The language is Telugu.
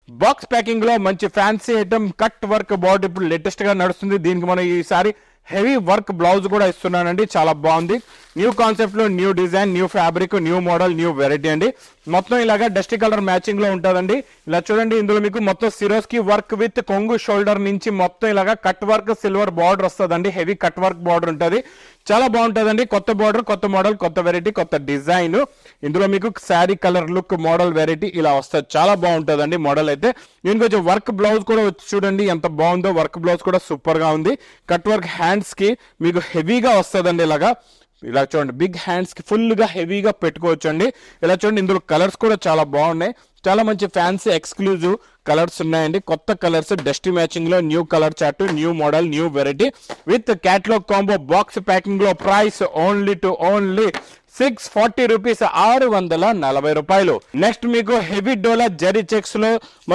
బాక్స్ ప్యాకింగ్ లో మంచి fancy item cut work border ఇప్పుడు లేటెస్ట్ గా నడుస్తుంది. దీనికి మనం ఈసారి హెవీ వర్క్ బ్లౌజ్ కూడా ఇస్తున్నానండి. చాలా బాగుంది. న్యూ కాన్సెప్ట్ లో new design, new fabric, new model, new variety అండి. మొత్తం ఇలాగా డస్టీ కలర్ మ్యాచింగ్ లో ఉంటుందండి. ఇలా చూడండి, ఇందులో మీకు మొత్తం సిరోస్కి వర్క్ విత్ కొంగు షోల్డర్ నుంచి మొత్తం ఇలాగా కట్ వర్క్ సిల్వర్ బార్డర్ వస్తుందండి. హెవీ కట్ వర్క్ బార్డర్ ఉంటుంది. చాలా బాగుంటుందండి. కొత్త బార్డర్, కొత్త మోడల్, కొత్త వెరైటీ, కొత్త డిజైన్. ఇందులో మీకు sari colour look model variety ఇలా వస్తుంది. చాలా బాగుంటుందండి మోడల్ అయితే. దీనికి వచ్చి వర్క్ బ్లౌజ్ కూడా వచ్చి చూడండి ఎంత బాగుందో. వర్క్ బ్లౌజ్ కూడా సూపర్ గా ఉంది. కట్ వర్క్ హ్యాండ్స్ కి మీకు హెవీగా వస్తుందండి. ఇలా చూడండి, బిగ్ హ్యాండ్స్ కి ఫుల్ గా హెవీగా పెట్టుకోవచ్చు అండి. ఇలా చూడండి, ఇందులో కలర్స్ కూడా చాలా బాగున్నాయి. చాలా మంచి ఫ్యాన్సీ ఎక్స్క్లూజివ్ కలర్స్ ఉన్నాయండి. కొత్త కలర్స్ డస్టీ మ్యాచింగ్ లో new colour chart, new model, new variety with catalogue combo box packing లో ప్రైస్ ఓన్లీ 640 రూపీస్, 640 రూపాయలు. నెక్స్ట్ మీకు హెవీ డోలా జరీ చెక్స్ లో